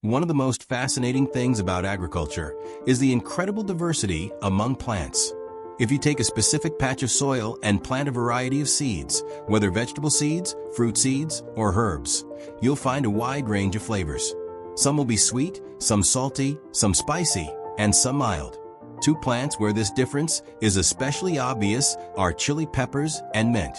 One of the most fascinating things about agriculture is the incredible diversity among plants. If you take a specific patch of soil and plant a variety of seeds, whether vegetable seeds, fruit seeds, or herbs, you'll find a wide range of flavors. Some will be sweet, some salty, some spicy, and some mild. Two plants where this difference is especially obvious are chili peppers and mint.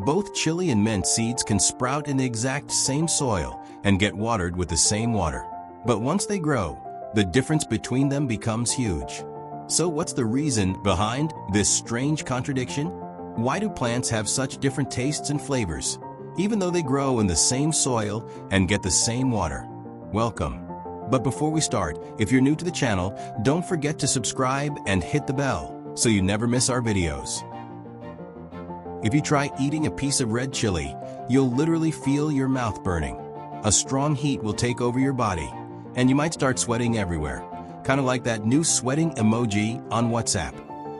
Both chili and mint seeds can sprout in the exact same soil and get watered with the same water. But once they grow, the difference between them becomes huge. So what's the reason behind this strange contradiction? Why do plants have such different tastes and flavors, even though they grow in the same soil and get the same water? Welcome. But before we start, if you're new to the channel, don't forget to subscribe and hit the bell so you never miss our videos. If you try eating a piece of red chili, you'll literally feel your mouth burning. A strong heat will take over your body, and you might start sweating everywhere, kind of like that new sweating emoji on WhatsApp.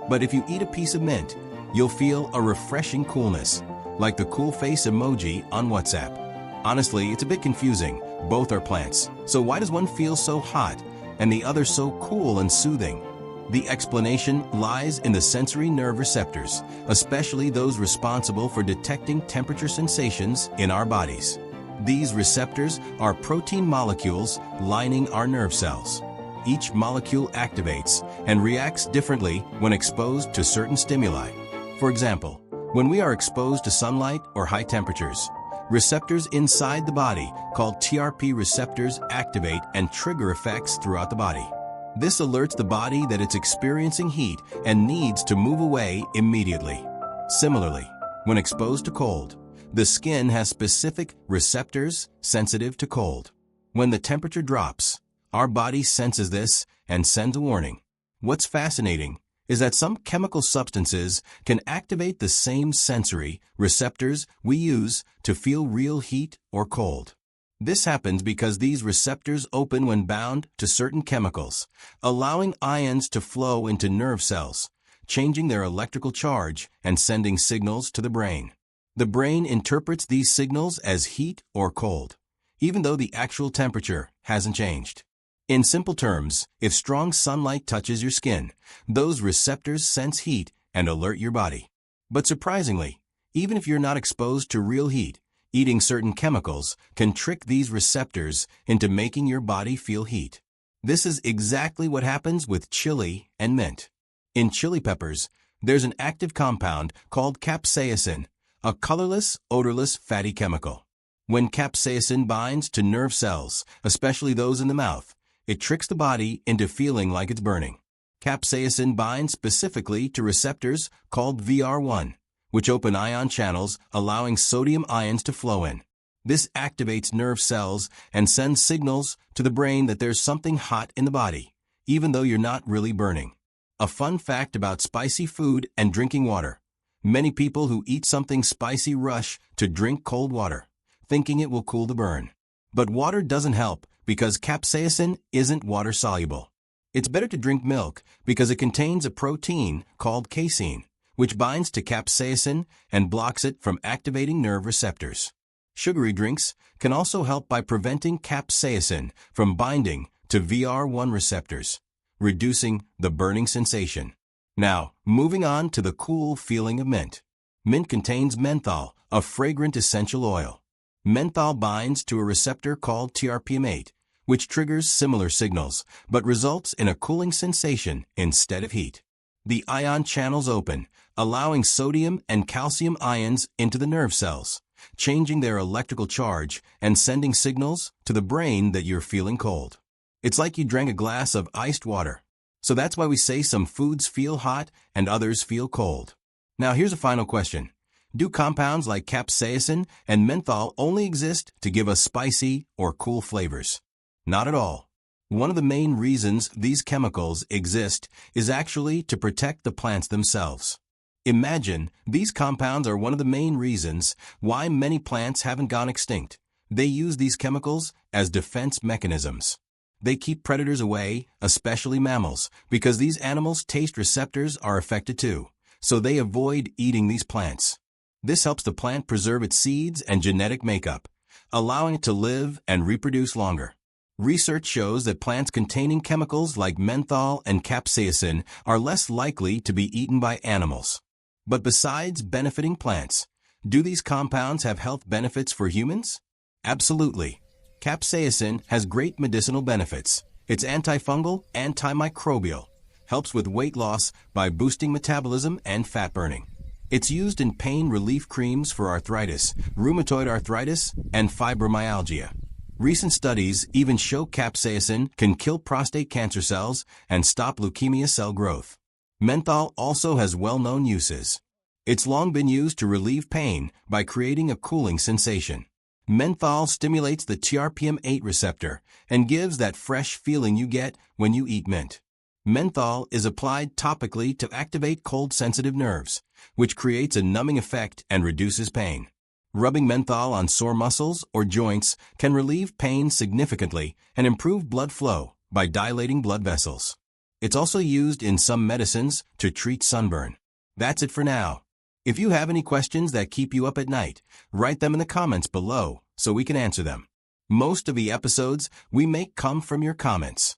But if you eat a piece of mint, you'll feel a refreshing coolness, like the cool face emoji on WhatsApp. Honestly, it's a bit confusing. Both are plants. So why does one feel so hot and the other so cool and soothing? The explanation lies in the sensory nerve receptors, especially those responsible for detecting temperature sensations in our bodies. These receptors are protein molecules lining our nerve cells. Each molecule activates and reacts differently when exposed to certain stimuli. For example, when we are exposed to sunlight or high temperatures, receptors inside the body, called TRP receptors, activate and trigger effects throughout the body. This alerts the body that it's experiencing heat and needs to move away immediately. Similarly, when exposed to cold, the skin has specific receptors sensitive to cold. When the temperature drops, our body senses this and sends a warning. What's fascinating is that some chemical substances can activate the same sensory receptors we use to feel real heat or cold. This happens because these receptors open when bound to certain chemicals, allowing ions to flow into nerve cells, changing their electrical charge and sending signals to the brain. The brain interprets these signals as heat or cold, even though the actual temperature hasn't changed. In simple terms, if strong sunlight touches your skin, those receptors sense heat and alert your body. But surprisingly, even if you're not exposed to real heat, eating certain chemicals can trick these receptors into making your body feel heat. This is exactly what happens with chili and mint. In chili peppers, there's an active compound called capsaicin, a colorless, odorless, fatty chemical. When capsaicin binds to nerve cells, especially those in the mouth, it tricks the body into feeling like it's burning. Capsaicin binds specifically to receptors called VR1, which open ion channels allowing sodium ions to flow in. This activates nerve cells and sends signals to the brain that there's something hot in the body, even though you're not really burning. A fun fact about spicy food and drinking water. Many people who eat something spicy rush to drink cold water, thinking it will cool the burn. But water doesn't help because capsaicin isn't water-soluble. It's better to drink milk because it contains a protein called casein, which binds to capsaicin and blocks it from activating nerve receptors. Sugary drinks can also help by preventing capsaicin from binding to VR1 receptors, reducing the burning sensation. Now, moving on to the cool feeling of mint. Mint contains menthol, a fragrant essential oil. Menthol binds to a receptor called TRPM8, which triggers similar signals, but results in a cooling sensation instead of heat. The ion channels open, allowing sodium and calcium ions into the nerve cells, changing their electrical charge and sending signals to the brain that you're feeling cold. It's like you drank a glass of iced water. So that's why we say some foods feel hot and others feel cold. Now here's a final question. Do compounds like capsaicin and menthol only exist to give us spicy or cool flavors? Not at all. One of the main reasons these chemicals exist is actually to protect the plants themselves. Imagine these compounds are one of the main reasons why many plants haven't gone extinct. They use these chemicals as defense mechanisms. They keep predators away, especially mammals, because these animals' taste receptors are affected too, so they avoid eating these plants. This helps the plant preserve its seeds and genetic makeup, allowing it to live and reproduce longer. Research shows that plants containing chemicals like menthol and capsaicin are less likely to be eaten by animals. But besides benefiting plants, do these compounds have health benefits for humans? Absolutely. Capsaicin has great medicinal benefits. It's antifungal, antimicrobial, helps with weight loss by boosting metabolism and fat burning. It's used in pain relief creams for arthritis, rheumatoid arthritis, and fibromyalgia. Recent studies even show capsaicin can kill prostate cancer cells and stop leukemia cell growth. Menthol also has well-known uses. It's long been used to relieve pain by creating a cooling sensation. Menthol stimulates the TRPM8 receptor and gives that fresh feeling you get when you eat mint. Menthol is applied topically to activate cold-sensitive nerves, which creates a numbing effect and reduces pain. Rubbing menthol on sore muscles or joints can relieve pain significantly and improve blood flow by dilating blood vessels. It's also used in some medicines to treat sunburn. That's it for now. If you have any questions that keep you up at night, write them in the comments below so we can answer them. Most of the episodes we make come from your comments.